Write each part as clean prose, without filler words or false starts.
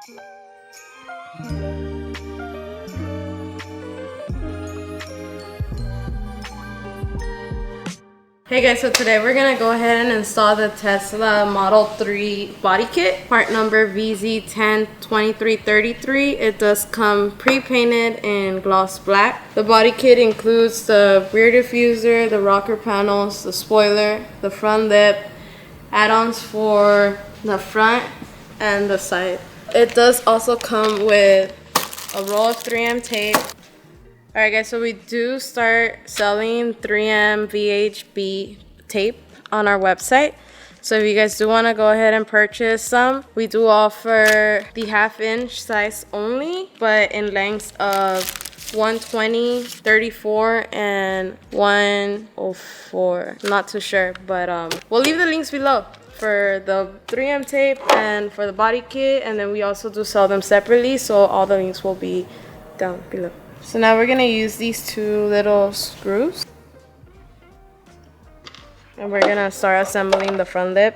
Hey guys, so today we're gonna go ahead and install the Tesla Model 3 body kit, part number vz102333. It does come pre-painted in gloss black. The body kit includes the rear diffuser, the rocker panels, the spoiler, the front lip, add-ons for the front and the side. It does also come with a roll of 3M tape. Alright guys, so we do start selling 3M VHB tape on our website. So if you guys do want to go ahead and purchase some, we do offer the 1/2-inch size only, but in lengths of 120, 34, and 104. I'm not too sure, but we'll leave the links below for the 3M tape and for the body kit, and then we also do sell them separately, so all the links will be down below. So now we're gonna use these two little screws and we're gonna start assembling the front lip.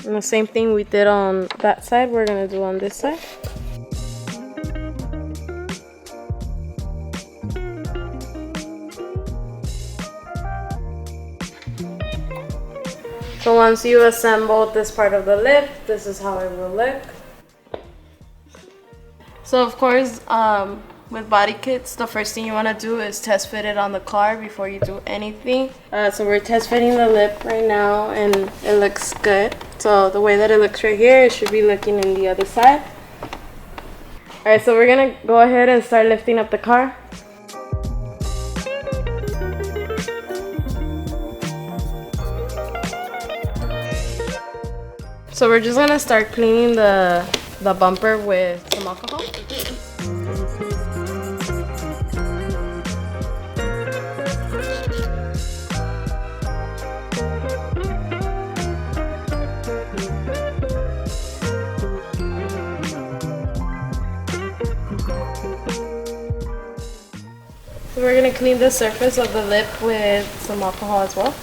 And the same thing we did on that side, we're gonna do on this side. So once you assemble this part of the lip, this is how it will look. So of course, with body kits, the first thing you want to do is test fit it on the car before you do anything. So we're test fitting the lip right now and it looks good. So the way that it looks right here, it should be looking in the other side. Alright, so we're gonna go ahead and start lifting up the car. So we're just gonna start cleaning the bumper with some alcohol. So we're gonna clean the surface of the lip with some alcohol as well.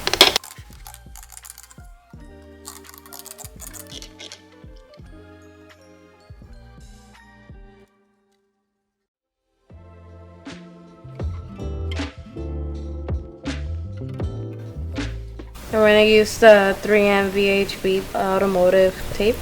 And we're gonna use the 3M VHB automotive tape.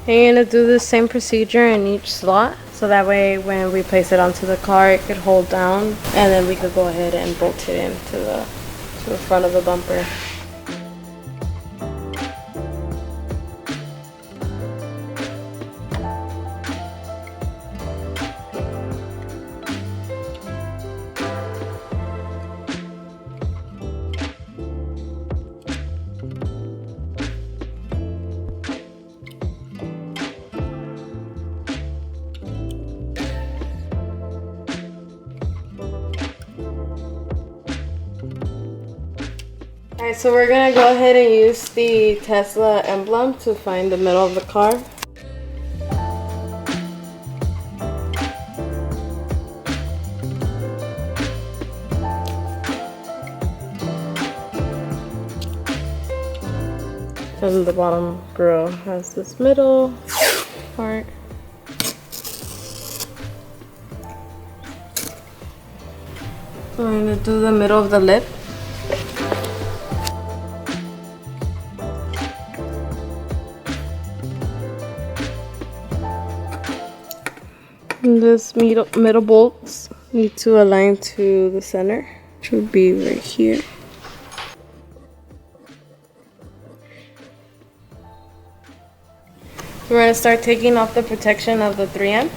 And you're gonna do the same procedure in each slot, so that way when we place it onto the car, it could hold down, and then we could go ahead and bolt it into the front of the bumper. Alright, so we're gonna go ahead and use the Tesla emblem to find the middle of the car. And the bottom grill has this middle part. So we're gonna do the middle of the lip. And this middle bolts need to align to the center, which would be right here. We're going to start taking off the protection of the 3M.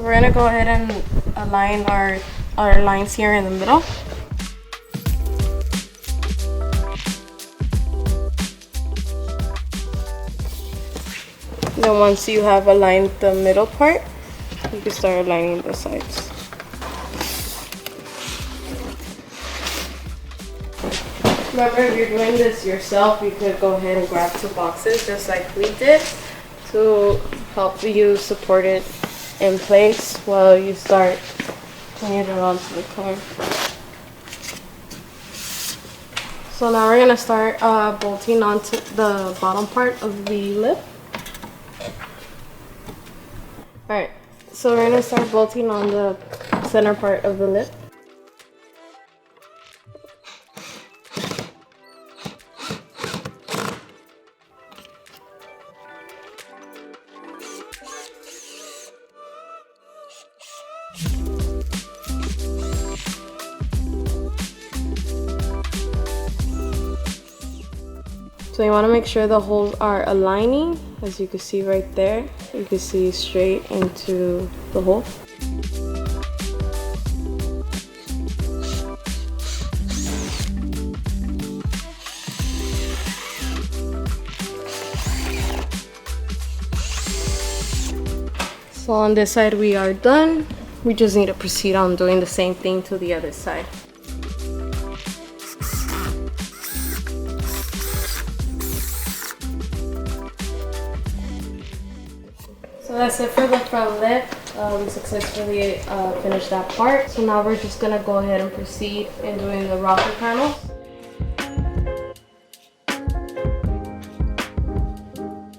we're gonna go ahead and align our lines here in the middle. Then once you have aligned the middle part, you can start aligning the sides. Remember, if you're doing this yourself, you could go ahead and grab 2 boxes just like we did to help you support it in place while you start putting it onto the car. So now we're gonna start bolting onto the bottom part of the lip. Alright, so we're gonna start bolting on the center part of the lip. So you want to make sure the holes are aligning, as you can see right there. You can see straight into the hole. So on this side we are done. We just need to proceed on doing the same thing to the other side. So that's it for the front lip. We successfully finished that part. So now we're just gonna go ahead and proceed in doing the rocker panels.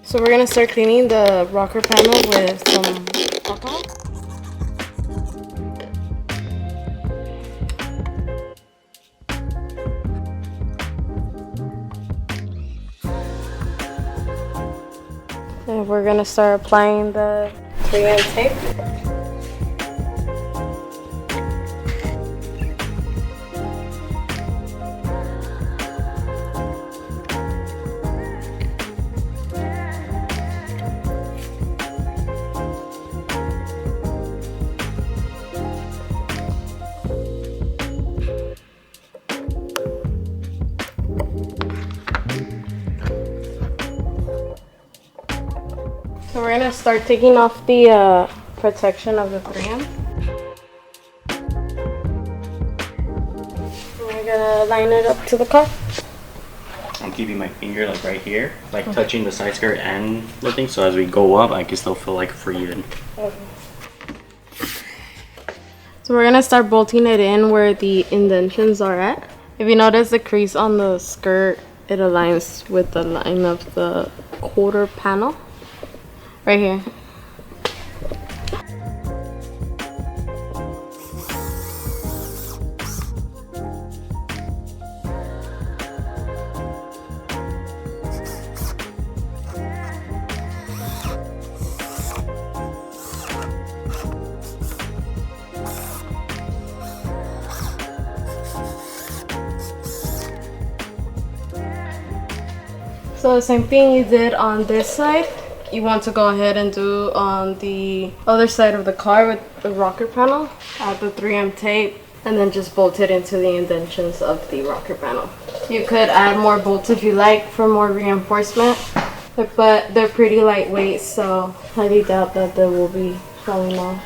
So we're gonna start cleaning the rocker panel with some alcohol. And we're gonna start applying the 3M tape. So we're gonna start taking off the protection of the 3M. We're gonna line it up to the car. I'm keeping my finger like right here, like touching the side skirt and the thing, so as we go up, I can still feel like freeing. Okay. So we're gonna start bolting it in where the indentions are at. If you notice the crease on the skirt, it aligns with the line of the quarter panel. Right here. So the same thing you did on this side, you want to go ahead and do on the other side of the car with the rocker panel. Add the 3M tape and then just bolt it into the indentions of the rocker panel. You could add more bolts if you like for more reinforcement, but they're pretty lightweight, so I highly doubt that they will be falling off.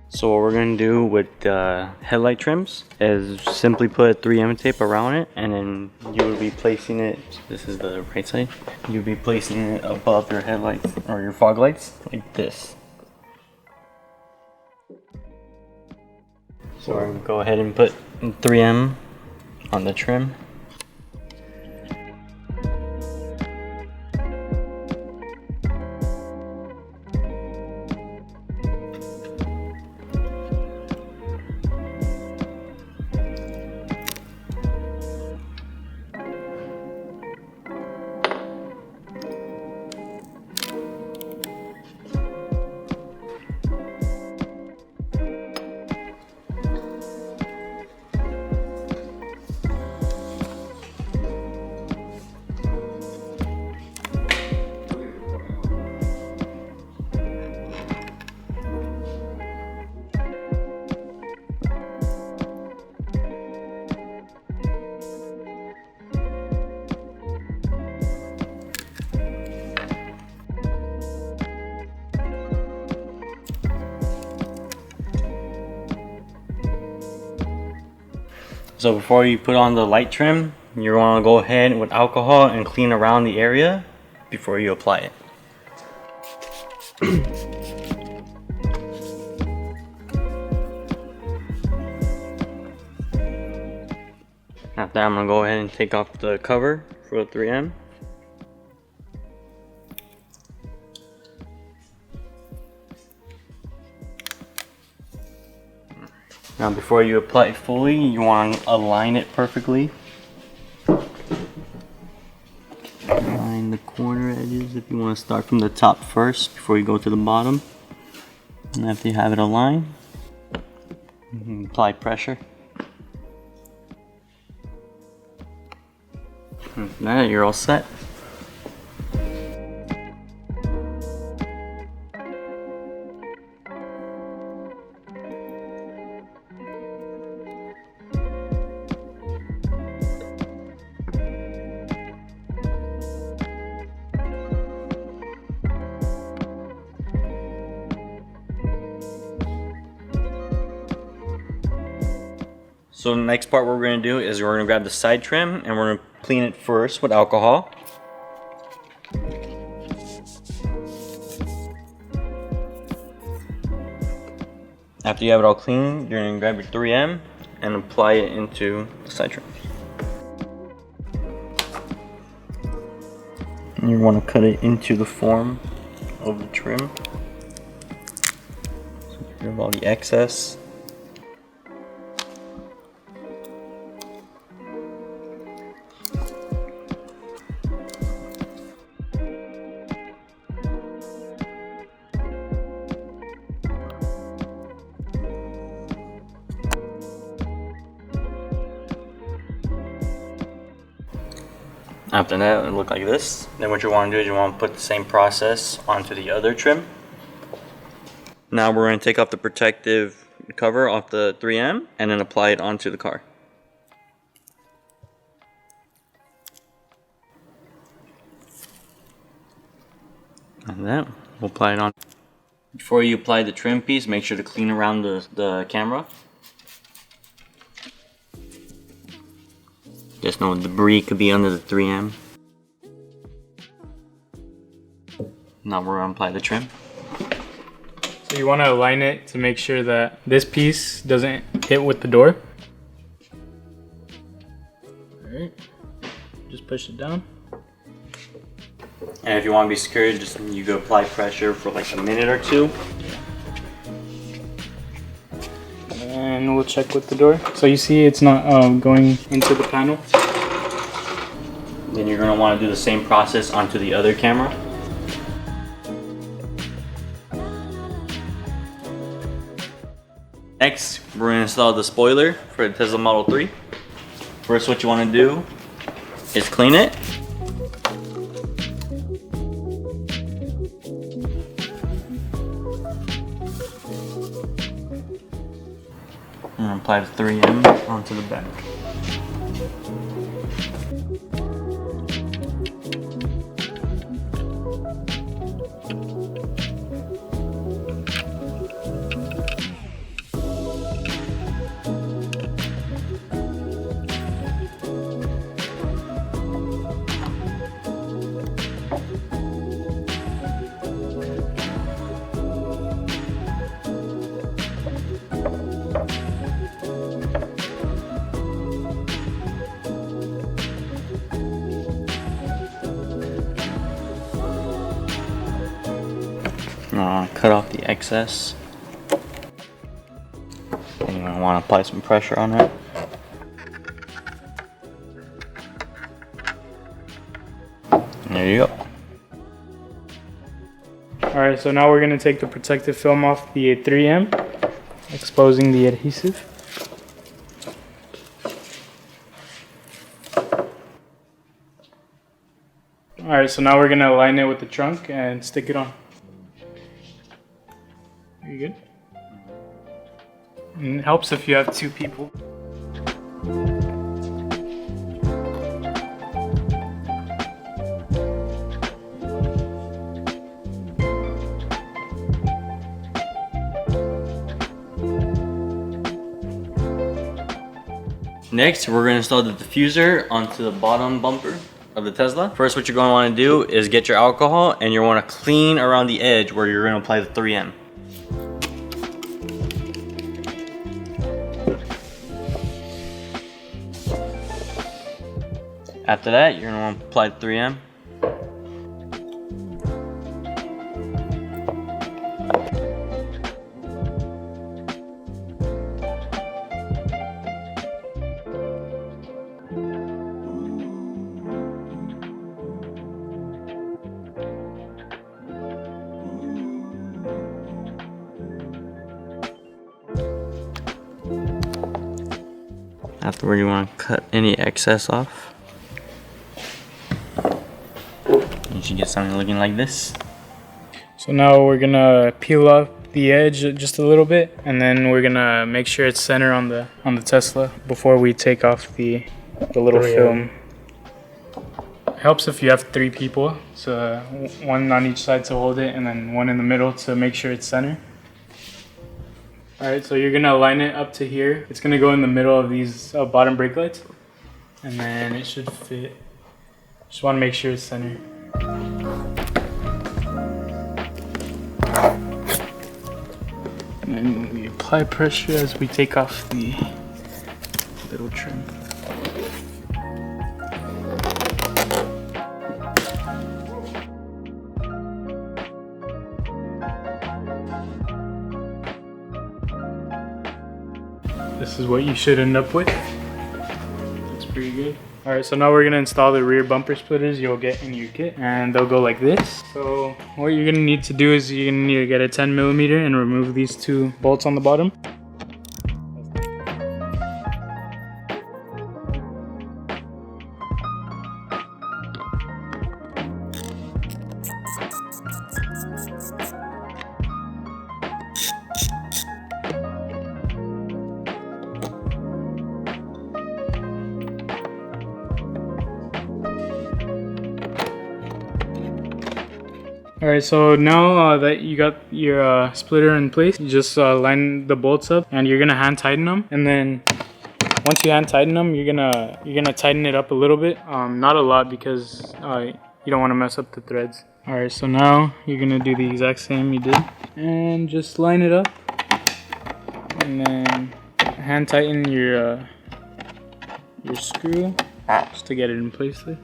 So what we're going to do with the headlight trims is simply put 3M tape around it, and then you will be placing it, this is the right side, you'll be placing it above your headlights or your fog lights like this. So we're going to go ahead and put 3M on the trim. So before you put on the light trim, you want to go ahead with alcohol and clean around the area before you apply it. After that, I'm going to go ahead and take off the cover for the 3M. Now before you apply it fully, you want to align it perfectly. Align the corner edges if you want to start from the top first before you go to the bottom. And after you have it aligned, you can apply pressure. After that, you're all set. So the next part we're going to do is we're going to grab the side trim and we're going to clean it first with alcohol. After you have it all clean, you're going to grab your 3M and apply it into the side trim. And you want to cut it into the form of the trim. So get rid of all the excess. After that, it'll look like this. Then what you want to do is you want to put the same process onto the other trim. Now we're going to take off the protective cover off the 3M and then apply it onto the car. And then we'll apply it on. Before you apply the trim piece, make sure to clean around the camera. Just no debris could be under the 3M. Now we're going to apply the trim. So you want to align it to make sure that this piece doesn't hit with the door. Alright, just push it down. And if you want to be secure, just you go apply pressure for like a minute or two. And we'll check with the door. So you see it's not going into the panel. Then you're going to want to do the same process onto the other camera. Next, we're going to install the spoiler for the Tesla Model 3. First, what you want to do is clean it. And apply the 3M onto the back. Cut off the excess. And you're going to want to apply some pressure on it. And there you go. Alright, so now we're going to take the protective film off the 3M, exposing the adhesive. Alright, so now we're going to align it with the trunk and stick it on. Are you good? And it helps if you have two people. Next, we're gonna install the diffuser onto the bottom bumper of the Tesla. First, what you're gonna wanna do is get your alcohol and you wanna clean around the edge where you're gonna apply the 3M. After that, you're gonna wanna apply the 3M. Afterward, you want to cut any excess off. You should get something looking like this. So now we're gonna peel off the edge just a little bit, and then we're gonna make sure it's center on the Tesla before we take off the little film. It helps if you have 3 people, so one on each side to hold it, and then one in the middle to make sure it's center. Alright, so you're gonna line it up to here. It's gonna go in the middle of these bottom brake lights, and then it should fit. Just wanna make sure it's center. And then we apply pressure as we take off the little trim. This is what you should end up with. That's pretty good. Alright, so now we're gonna install the rear bumper splitters you'll get in your kit, and they'll go like this. So what you're gonna need to do is you're gonna need to get a 10mm and remove these 2 bolts on the bottom. Alright, so now that you got your splitter in place, you just line the bolts up, and you're gonna hand tighten them. And then once you hand tighten them, you're gonna tighten it up a little bit, not a lot, because you don't want to mess up the threads. Alright, so now you're gonna do the exact same you did, and just line it up, and then hand tighten your screw just to get it in place there.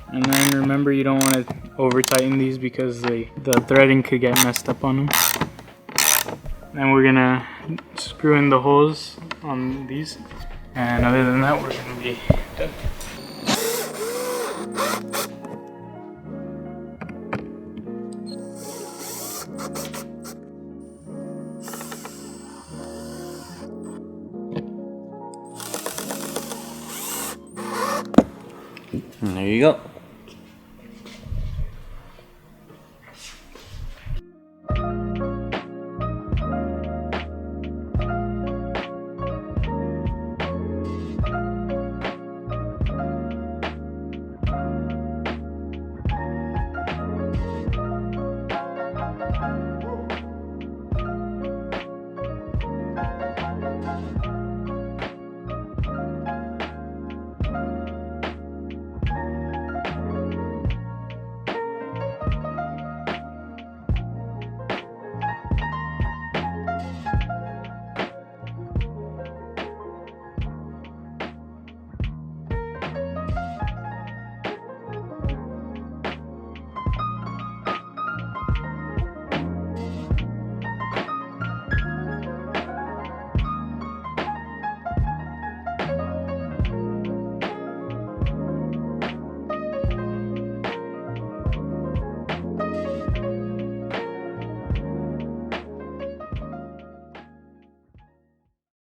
And then remember, you don't want to over tighten these because the threading could get messed up on them. Then we're gonna screw in the holes on these, and other than that, we're gonna be done. And there you go.